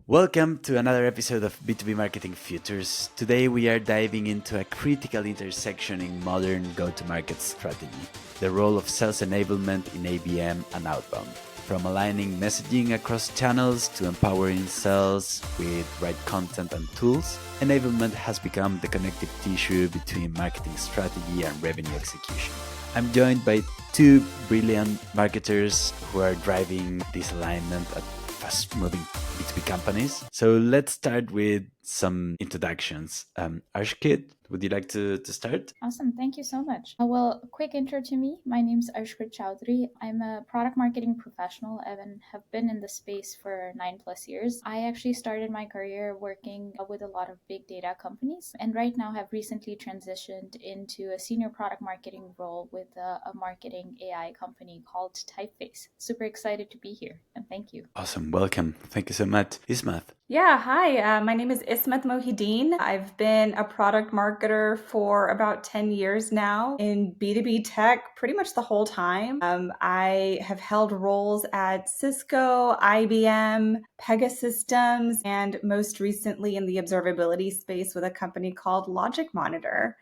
Welcome to another episode of B2B Marketing Futures. Today we are diving into a critical intersection in modern go-to-market strategy, the role of sales enablement in ABM and Outbound. From aligning messaging across channels to empowering sales with right content and tools, enablement has become the connective tissue between marketing strategy and revenue execution. I'm joined by two brilliant marketers who are driving this alignment at fast-moving B2B companies. So let's start with some introductions. Arshkit, would you like to start? Awesome. Thank you so much. Well, a quick intro to me. My name is Arshkrit Chowdhury. I'm a product marketing professional and have been in the space for 9+ years. I actually started my career working with a lot of big data companies and right now have recently transitioned into a senior product marketing role with a marketing AI company called Typeface. Super excited to be here and thank you. Awesome. Welcome. Thank you so much. Ismath. Yeah, hi. My name is Ismet Mohideen. I've been a product marketer for about 10 years now in B2B tech pretty much the whole time. I have held roles at Cisco, IBM, Pegasystems, and most recently in the observability space with a company called Logic Monitor,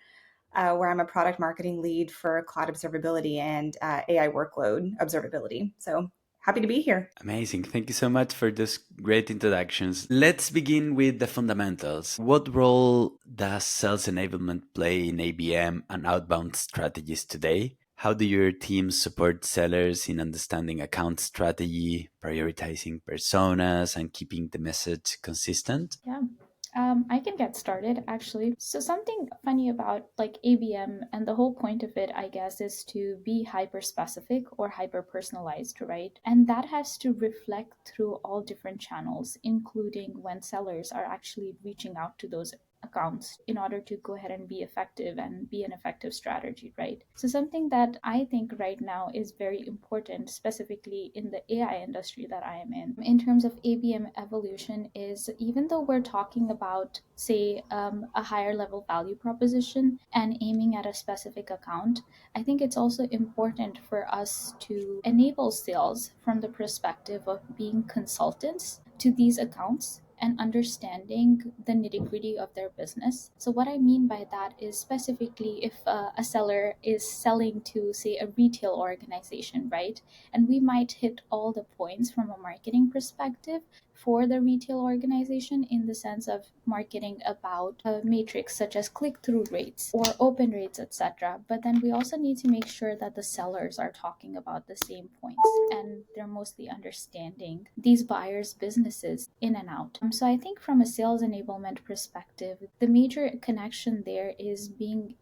where I'm a product marketing lead for cloud observability and AI workload observability. So happy to be here. Amazing. Thank you so much for those great introductions. Let's begin with the fundamentals. What role does sales enablement play in ABM and outbound strategies today? How do your teams support sellers in understanding account strategy, prioritizing personas, and keeping the message consistent? Yeah. I can get started actually. So something funny about like ABM and the whole point of it, I guess, is to be hyper specific or hyper personalized, right? And that has to reflect through all different channels, including when sellers are actually reaching out to those accounts in order to go ahead and be effective and be an effective strategy, right? So something that I think right now is very important, specifically in the AI industry that I am in terms of ABM evolution, is even though we're talking about, say, a higher level value proposition and aiming at a specific account, I think it's also important for us to enable sales from the perspective of being consultants to these accounts and understanding the nitty gritty of their business. So, what I mean by that is specifically if a seller is selling to, say, a retail organization, right? And we might hit all the points from a marketing perspective for the retail organization in the sense of marketing about metrics such as click-through rates or open rates, etc. But then we also need to make sure that the sellers are talking about the same points and they're mostly understanding these buyers' businesses in and out. So I think from a sales enablement perspective, the major connection there is being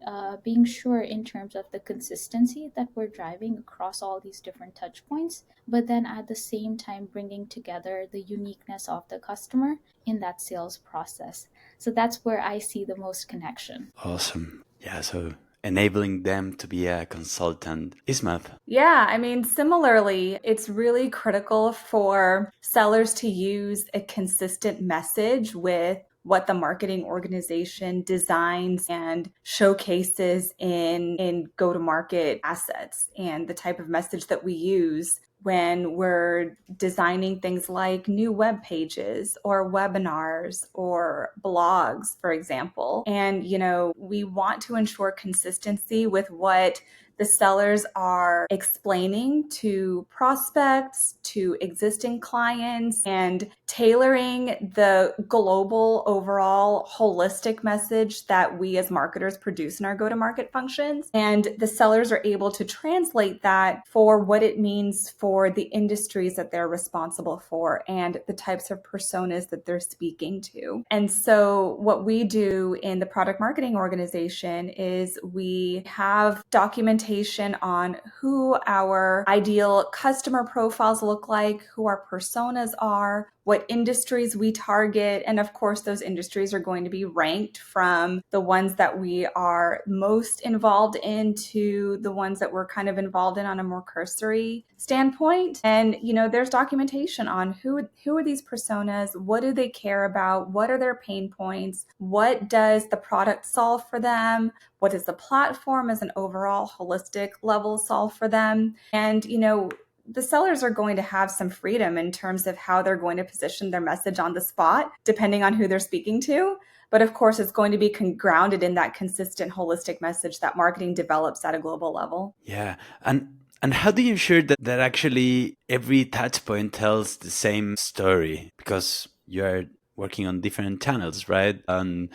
sure in terms of the consistency that we're driving across all these different touch points, but then at the same time bringing together the uniqueness of the customer in that sales process. So that's where I see the most connection. Awesome. Yeah, so enabling them to be a consultant. Ismath. Yeah, I mean, similarly, it's really critical for sellers to use a consistent message with what the marketing organization designs and showcases in go-to-market assets and the type of message that we use when we're designing things like new web pages or webinars or blogs, for example. And, we want to ensure consistency with what the sellers are explaining to prospects, to existing clients, and tailoring the global, overall, holistic message that we as marketers produce in our go-to-market functions. And the sellers are able to translate that for what it means for the industries that they're responsible for and the types of personas that they're speaking to. And so what we do in the product marketing organization is we have documentation on who our ideal customer profiles look like, who our personas are, what industries we target. And of course, those industries are going to be ranked from the ones that we are most involved in to the ones that we're kind of involved in on a more cursory standpoint. And, there's documentation on who are these personas, what do they care about, what are their pain points, what does the product solve for them, what does the platform as an overall holistic level solve for them. And, the sellers are going to have some freedom in terms of how they're going to position their message on the spot, depending on who they're speaking to. But of course, it's going to be grounded in that consistent, holistic message that marketing develops at a global level. Yeah. And how do you ensure that actually every touch point tells the same story? Because you're working on different channels, right? And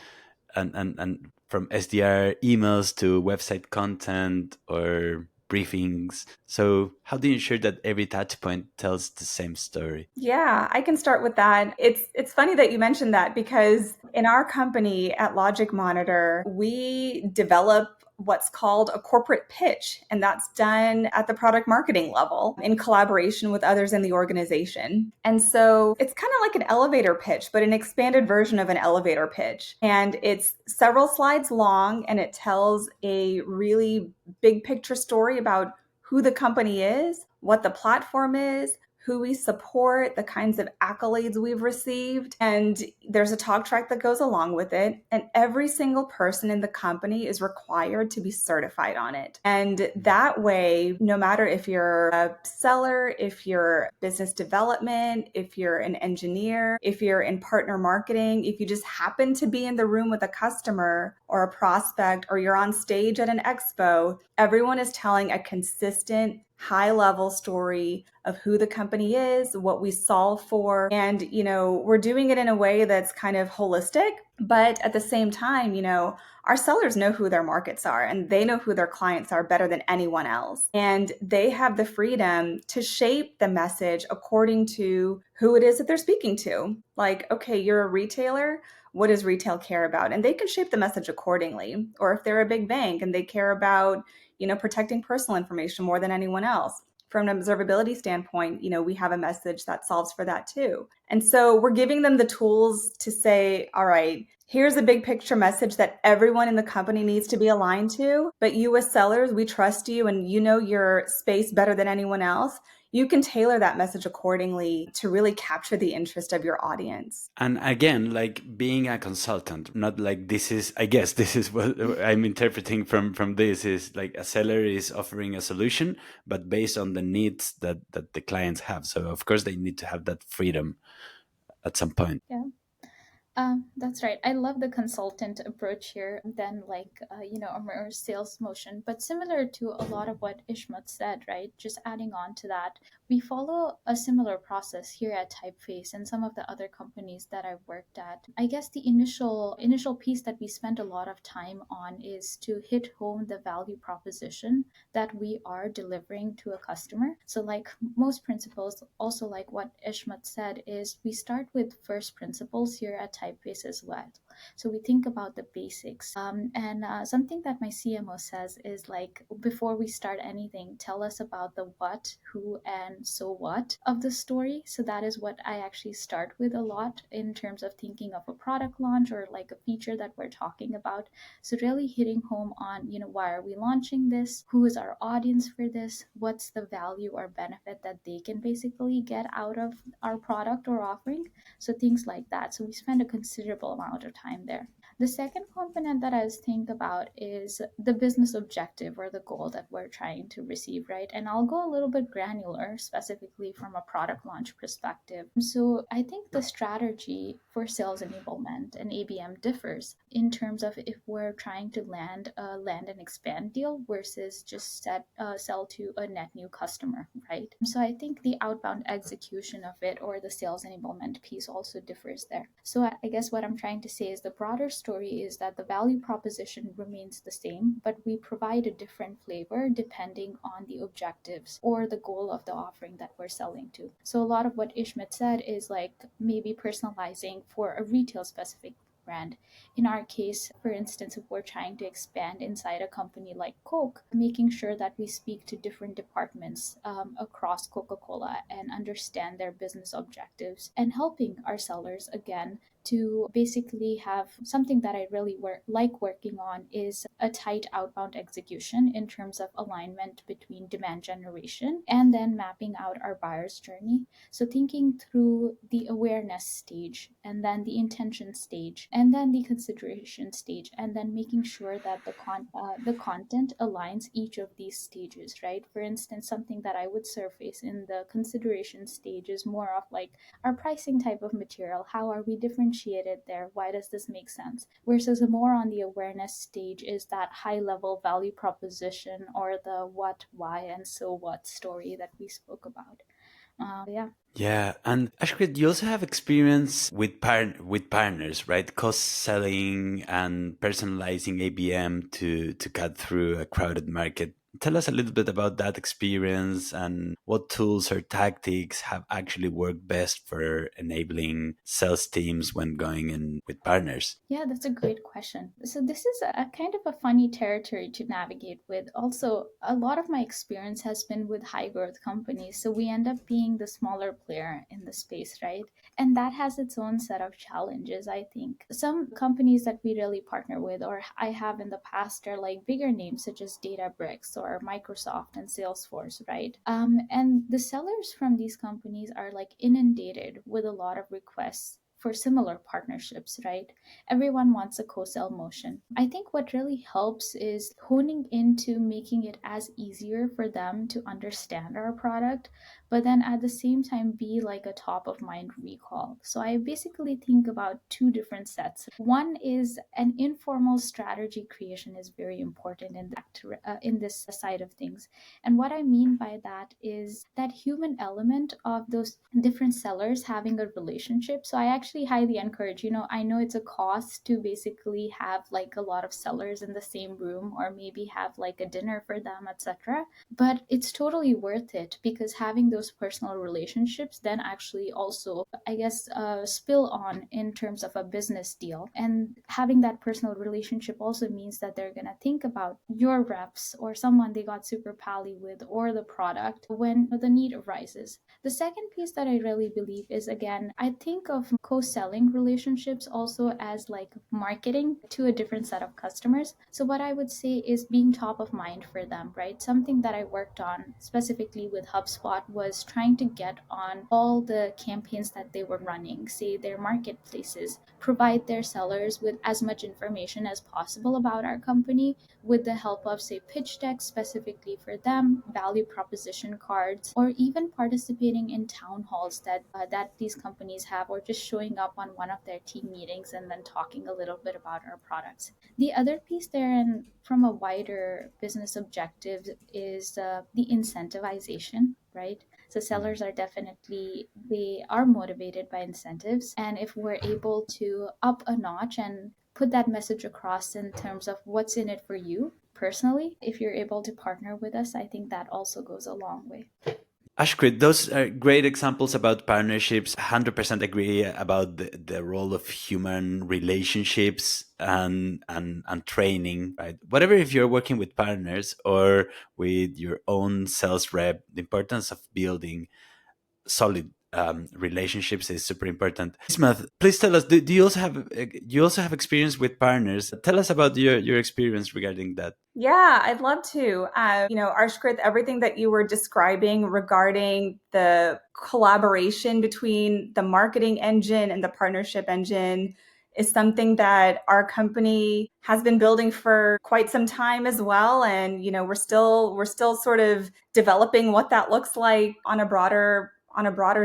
from SDR emails to website content or briefings. So how do you ensure that every touch point tells the same story? Yeah, I can start with that. It's funny that you mentioned that because in our company at Logic Monitor, we develop what's called a corporate pitch, and that's done at the product marketing level in collaboration with others in the organization. And so it's kind of like an elevator pitch, but an expanded version of an elevator pitch. And it's several slides long, and it tells a really big picture story about who the company is, what the platform is, who we support, the kinds of accolades we've received. And there's a talk track that goes along with it. And every single person in the company is required to be certified on it. And that way, no matter if you're a seller, if you're business development, if you're an engineer, if you're in partner marketing, if you just happen to be in the room with a customer or a prospect, or you're on stage at an expo, everyone is telling a consistent, high-level story of who the company is, what we solve for. And, we're doing it in a way that's kind of holistic, but at the same time, our sellers know who their markets are and they know who their clients are better than anyone else. And they have the freedom to shape the message according to who it is that they're speaking to. Like, okay, you're a retailer. What does retail care about? And they can shape the message accordingly. Or if they're a big bank and they care about protecting personal information more than anyone else. From an observability standpoint, we have a message that solves for that too. And so we're giving them the tools to say, all right, here's a big picture message that everyone in the company needs to be aligned to. But you as sellers, we trust you and you know your space better than anyone else. You can tailor that message accordingly to really capture the interest of your audience. And again, like being a consultant, not like I guess this is what I'm interpreting from this is like a seller is offering a solution, but based on the needs that the clients have. So of course they need to have that freedom at some point. Yeah. That's right. I love the consultant approach here than a more sales motion. But similar to a lot of what Ishmat said, right? Just adding on to that, we follow a similar process here at Typeface and some of the other companies that I've worked at. I guess the initial piece that we spent a lot of time on is to hit home the value proposition that we are delivering to a customer. So like most principles, also like what Ishmat said, is we start with first principles here at Typeface as well. So we think about the basics. And something that my CMO says is like, before we start anything, tell us about the what, who, and so what of the story. So that is what I actually start with a lot in terms of thinking of a product launch or like a feature that we're talking about. So really hitting home on, why are we launching this? Who is our audience for this? What's the value or benefit that they can basically get out of our product or offering? So things like that. So we spend a considerable amount of time there. The second component that I was thinking about is the business objective or the goal that we're trying to receive, right? And I'll go a little bit granular, specifically from a product launch perspective. So I think the strategy for sales enablement and ABM differs in terms of if we're trying to land and expand deal versus just sell to a net new customer, right? So I think the outbound execution of it or the sales enablement piece also differs there. So I guess what I'm trying to say is the broader story is that the value proposition remains the same, but we provide a different flavor depending on the objectives or the goal of the offering that we're selling to. So a lot of what Ishmat said is like maybe personalizing for a retail specific brand. In our case, for instance, if we're trying to expand inside a company like Coke, making sure that we speak to different departments across Coca-Cola and understand their business objectives and helping our sellers, again, to basically have something that I really like working on is a tight outbound execution in terms of alignment between demand generation and then mapping out our buyer's journey. So thinking through the awareness stage and then the intention stage and then the consideration stage and then making sure that the content aligns each of these stages, right? For instance, something that I would surface in the consideration stage is more of like our pricing type of material. How are we differentiated there? Why does this make sense? Versus more on the awareness stage is that high level value proposition or the what, why, and so what story that we spoke about. Yeah. Yeah, and Ashkrit, you also have experience with partners, right? Cost selling and personalizing ABM to cut through a crowded market. Tell us a little bit about that experience and what tools or tactics have actually worked best for enabling sales teams when going in with partners. Yeah, that's a great question. So this is a kind of a funny territory to navigate with. Also, a lot of my experience has been with high growth companies. So we end up being the smaller player in the space, right? And that has its own set of challenges, I think. Some companies that we really partner with, or I have in the past, are like bigger names such as Databricks or Microsoft and Salesforce, right? And the sellers from these companies are like inundated with a lot of requests for similar partnerships, right? Everyone wants a co-sell motion. I think what really helps is honing into making it as easier for them to understand our product, but then at the same time be like a top of mind recall. So I basically think about two different sets. One is an informal strategy creation is very important in this side of things. And what I mean by that is that human element of those different sellers having a relationship. So I actually highly encourage, I know it's a cost to basically have like a lot of sellers in the same room or maybe have like a dinner for them, etc. But it's totally worth it because having those personal relationships then actually also, I guess, spill on in terms of a business deal. And having that personal relationship also means that they're going to think about your reps or someone they got super pally with or the product when the need arises. The second piece that I really believe is, again, I think of co-selling relationships also as like marketing to a different set of customers. So what I would say is being top of mind for them, right? Something that I worked on specifically with HubSpot was trying to get on all the campaigns that they were running, say their marketplaces, provide their sellers with as much information as possible about our company with the help of, say, pitch decks specifically for them, value proposition cards, or even participating in town halls that these companies have, or just showing up on one of their team meetings and then talking a little bit about our products. The other piece there, and from a wider business objective, is the incentivization, right? So sellers are definitely, they are motivated by incentives. And if we're able to up a notch and put that message across in terms of what's in it for you personally, if you're able to partner with us, I think that also goes a long way. Ashkrit, those are great examples about partnerships. 100% agree about the role of human relationships and training, right? Whatever, if you're working with partners or with your own sales rep, the importance of building solid relationships is super important. Ismath, please tell us, do you also have experience with partners? Tell us about your experience regarding that. Yeah, I'd love to. Arshkrit, everything that you were describing regarding the collaboration between the marketing engine and the partnership engine is something that our company has been building for quite some time as well. And, we're still sort of developing what that looks like on a broader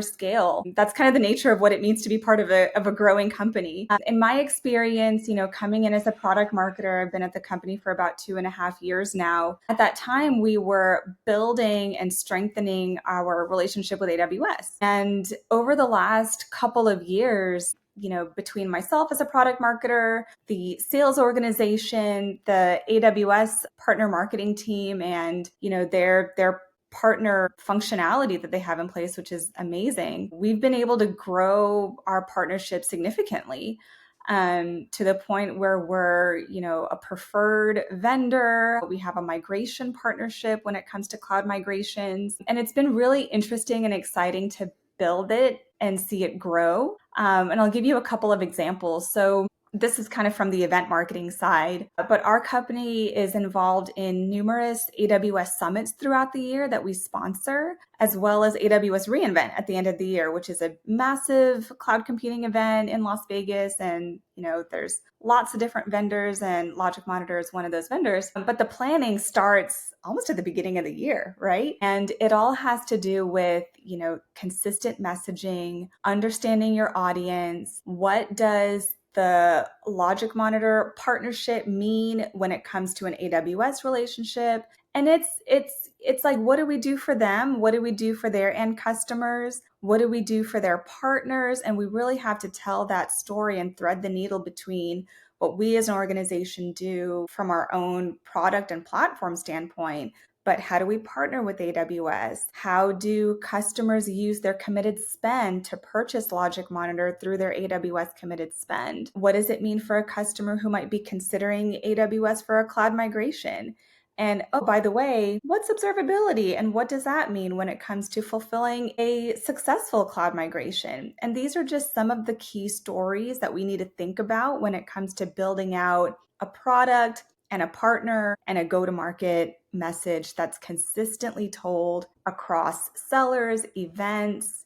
scale. That's kind of the nature of what it means to be part of a growing company. In my experience, coming in as a product marketer, I've been at the company for about 2.5 years now. At that time, we were building and strengthening our relationship with AWS. And over the last couple of years, between myself as a product marketer, the sales organization, the AWS partner marketing team, and, their partner functionality that they have in place, which is amazing. We've been able to grow our partnership significantly to the point where we're, a preferred vendor. We have a migration partnership when it comes to cloud migrations. And it's been really interesting and exciting to build it and see it grow. And I'll give you a couple of examples. So this is kind of from the event marketing side, but our company is involved in numerous AWS summits throughout the year that we sponsor, as well as AWS reInvent at the end of the year, which is a massive cloud computing event in Las Vegas. And, there's lots of different vendors, and Logic Monitor is one of those vendors. But the planning starts almost at the beginning of the year, right? And it all has to do with, consistent messaging, understanding your audience. What does the Logic Monitor partnership mean when it comes to an AWS relationship? And it's like, what do we do for them? What do we do for their end customers? What do we do for their partners? And we really have to tell that story and thread the needle between what we as an organization do from our own product and platform standpoint. But how do we partner with AWS? How do customers use their committed spend to purchase Logic Monitor through their AWS committed spend? What does it mean for a customer who might be considering AWS for a cloud migration? And oh, by the way, what's observability and what does that mean when it comes to fulfilling a successful cloud migration? And these are just some of the key stories that we need to think about when it comes to building out a product and a partner and a go-to-market message that's consistently told across sellers, events,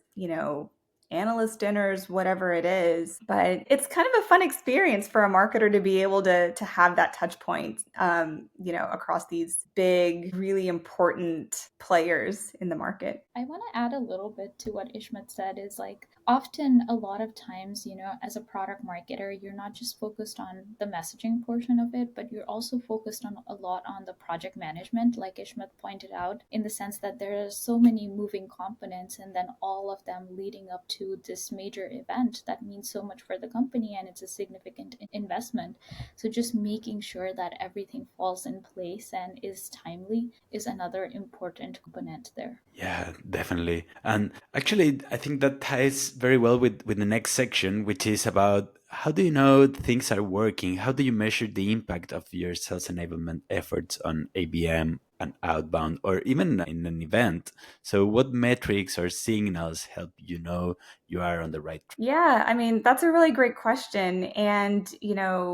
analyst dinners, whatever it is. But it's kind of a fun experience for a marketer to be able to have that touch point, across these big, really important players in the market. I want to add a little bit to what Ishmat said is like often a lot of times, as a product marketer, you're not just focused on the messaging portion of it, but you're also focused on a lot on the project management, like Ishmat pointed out, in the sense that there are so many moving components and then all of them leading up to this major event that means so much for the company and it's a significant investment. So just making sure that everything falls in place and is timely is another important component there. Yeah, definitely. And actually, I think that ties very well with the next section, which is about how do you know things are working? How do you measure the impact of your sales enablement efforts on ABM and outbound, or even in an event? So, what metrics or signals help you know you are on the right track? Yeah, I mean, that's a really great question. And,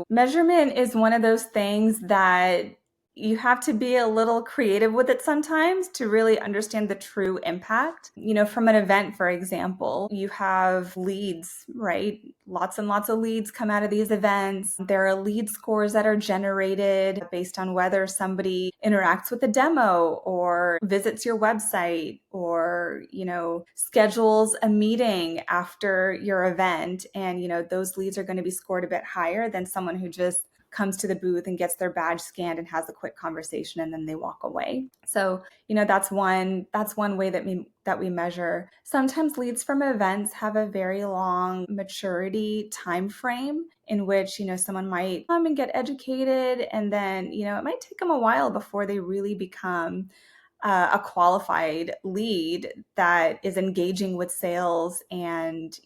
measurement is one of those things that you have to be a little creative with it sometimes to really understand the true impact. From an event, for example, you have leads, right? Lots and lots of leads come out of these events. There are lead scores that are generated based on whether somebody interacts with a demo or visits your website or, schedules a meeting after your event. And, those leads are going to be scored a bit higher than someone who just comes to the booth and gets their badge scanned and has a quick conversation and then they walk away. So, that's one way that we measure. Sometimes leads from events have a very long maturity time frame in which, someone might come and get educated and then, it might take them a while before they really become a qualified lead that is engaging with sales and,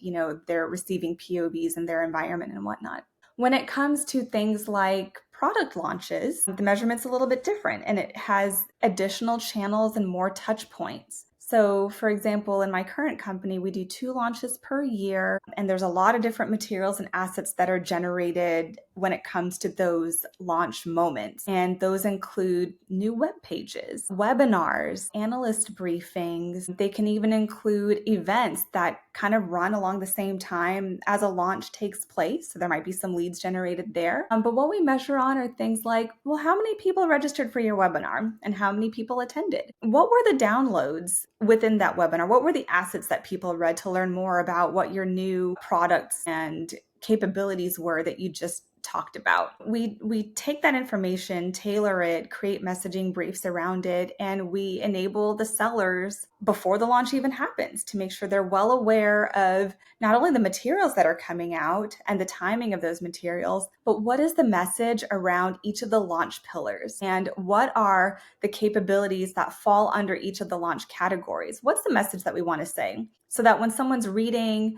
they're receiving POVs in their environment and whatnot. When it comes to things like product launches, the measurement's a little bit different and it has additional channels and more touch points. So, for example, in my current company, we do 2 launches per year, and there's a lot of different materials and assets that are generated when it comes to those launch moments. And those include new web pages, webinars, analyst briefings. They can even include events that kind of run along the same time as a launch takes place. So there might be some leads generated there. But what we measure on are things like, well, how many people registered for your webinar and how many people attended? What were the downloads within that webinar? What were the assets that people read to learn more about what your new products and capabilities were that you just talked about? We take that information, tailor it, create messaging briefs around it, and we enable the sellers before the launch even happens to make sure they're well aware of not only the materials that are coming out and the timing of those materials, but what is the message around each of the launch pillars and what are the capabilities that fall under each of the launch categories? What's the message that we want to say so that when someone's reading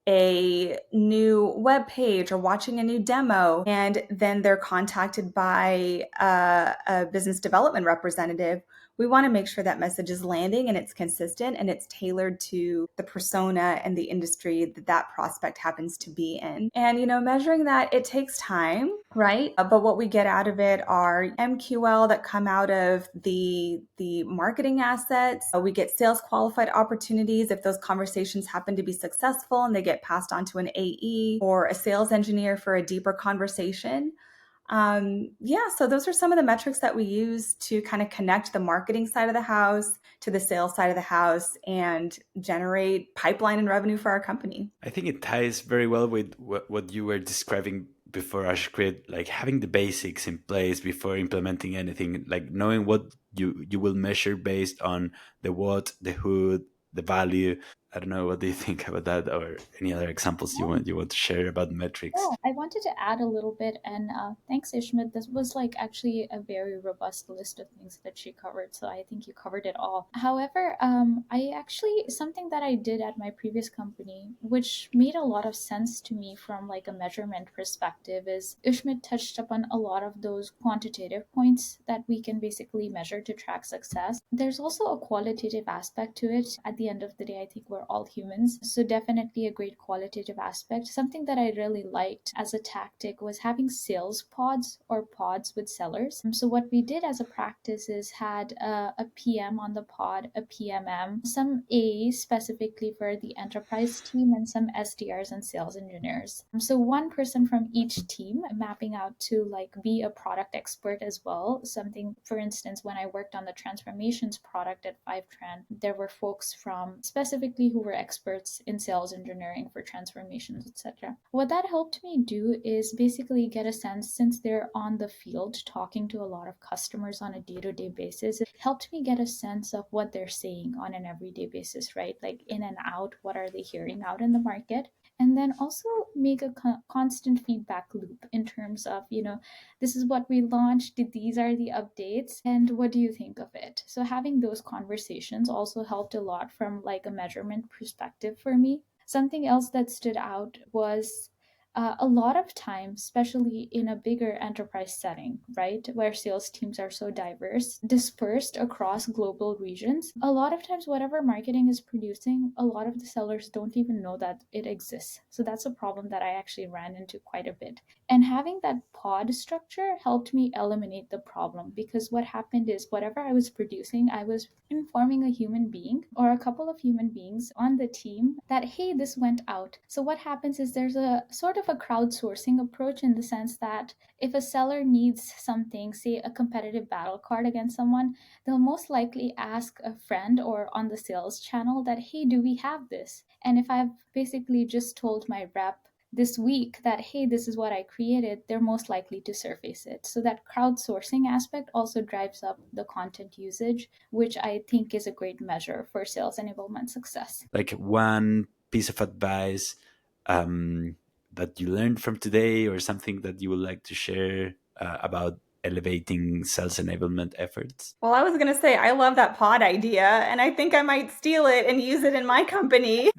a new web page or watching a new demo, and then they're contacted by a business development representative, we want to make sure that message is landing and it's consistent and it's tailored to the persona and the industry that that prospect happens to be in. And, measuring that, it takes time, right? But what we get out of it are MQL that come out of the marketing assets. We get sales qualified opportunities if those conversations happen to be successful and they get passed on to an AE or a sales engineer for a deeper conversation. So those are some of the metrics that we use to kind of connect the marketing side of the house to the sales side of the house and generate pipeline and revenue for our company. I think it ties very well with what you were describing before, Ashkrit, like having the basics in place before implementing anything, like knowing what you will measure based on the what, the who, the value. I don't know, what do you think about that, or any other examples you want to share about metrics? Yeah, I wanted to add a little bit, and thanks, Ishmael. This was like actually a very robust list of things that she covered, so I think you covered it all. However, I actually something that I did at my previous company, which made a lot of sense to me from like a measurement perspective, is Ishmael touched upon a lot of those quantitative points that we can basically measure to track success. There's also a qualitative aspect to it. At the end of the day, I think we're all humans, so definitely a great qualitative aspect. Something that I really liked as a tactic was having sales pods or pods with sellers. So what we did as a practice is had a PM on the pod, a PMM, some A specifically for the enterprise team, and some SDRs and sales engineers. So one person from each team mapping out to like be a product expert as well. Something, for instance, when I worked on the transformations product at Fivetran, there were folks from specifically who were experts in sales engineering for transformations, etc. What that helped me do is basically get a sense, since they're on the field talking to a lot of customers on a day-to-day basis, it helped me get a sense of what they're saying on an everyday basis, right? Like in and out, what are they hearing out in the market? And then also make a constant feedback loop in terms of, this is what we launched, these are the updates, and what do you think of it? So having those conversations also helped a lot from like a measurement perspective for me. Something else that stood out was a lot of times, especially in a bigger enterprise setting, right, where sales teams are so diverse, dispersed across global regions, a lot of times, whatever marketing is producing, a lot of the sellers don't even know that it exists. So that's a problem that I actually ran into quite a bit. And having that pod structure helped me eliminate the problem, because what happened is whatever I was producing, I was informing a human being or a couple of human beings on the team that, hey, this went out. So what happens is there's a sort of a crowdsourcing approach, in the sense that if a seller needs something, say a competitive battle card against someone, they'll most likely ask a friend or on the sales channel that, hey, do we have this? And if I've basically just told my rep this week that, hey, this is what I created, they're most likely to surface it. So that crowdsourcing aspect also drives up the content usage, which I think is a great measure for sales enablement success. Like one piece of advice that you learned from today, or something that you would like to share about elevating sales enablement efforts? Well, I was going to say, I love that pod idea, and I think I might steal it and use it in my company.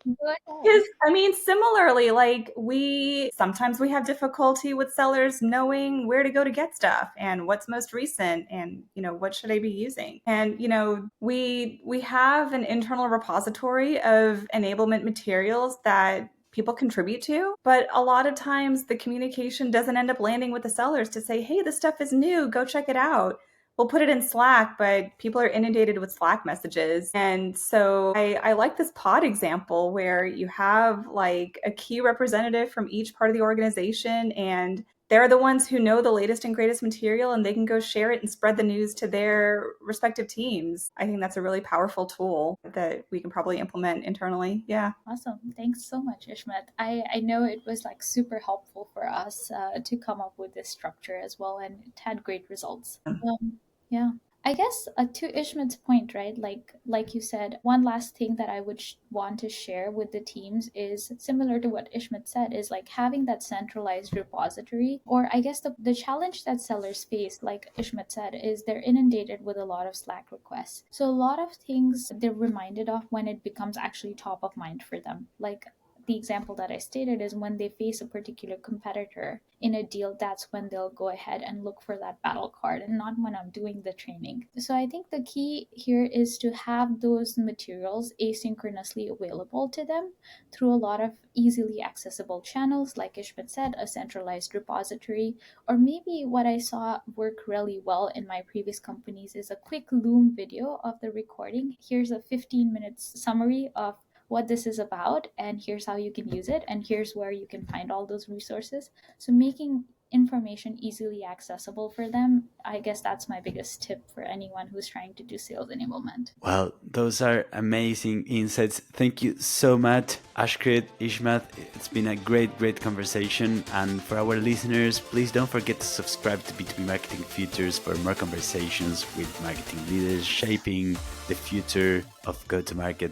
Because, similarly, like sometimes we have difficulty with sellers knowing where to go to get stuff and what's most recent and, what should I be using? And, we have an internal repository of enablement materials that people contribute to, but a lot of times the communication doesn't end up landing with the sellers to say, hey, this stuff is new, go check it out. We'll put it in Slack, but people are inundated with Slack messages. And so I like this pod example where you have like a key representative from each part of the organization, and they're the ones who know the latest and greatest material, and they can go share it and spread the news to their respective teams. I think that's a really powerful tool that we can probably implement internally. Yeah. Awesome. Thanks so much, Ishmat. I know it was like super helpful for us to come up with this structure as well, and it had great results. Yeah. I guess to Ishmat's point, right? Like you said, one last thing that I would want to share with the teams is similar to what Ishmat said, is like having that centralized repository, or I guess the challenge that sellers face, like Ishmat said, is they're inundated with a lot of Slack requests. So a lot of things they're reminded of when it becomes actually top of mind for them. Like the example that I stated is when they face a particular competitor in a deal, that's when they'll go ahead and look for that battle card, and not when I'm doing the training. So I think the key here is to have those materials asynchronously available to them through a lot of easily accessible channels, like Ishmat said, a centralized repository, or maybe what I saw work really well in my previous companies is a quick Loom video of the recording. Here's a 15 minutes summary of what this is about, and here's how you can use it, and here's where you can find all those resources. So making information easily accessible for them, I guess that's my biggest tip for anyone who's trying to do sales enablement. Well, those are amazing insights. Thank you so much, Ashkrit, Ishmat. It's been a great conversation. And for our listeners, please don't forget to subscribe to B2B Marketing Futures for more conversations with marketing leaders shaping the future of go-to-market.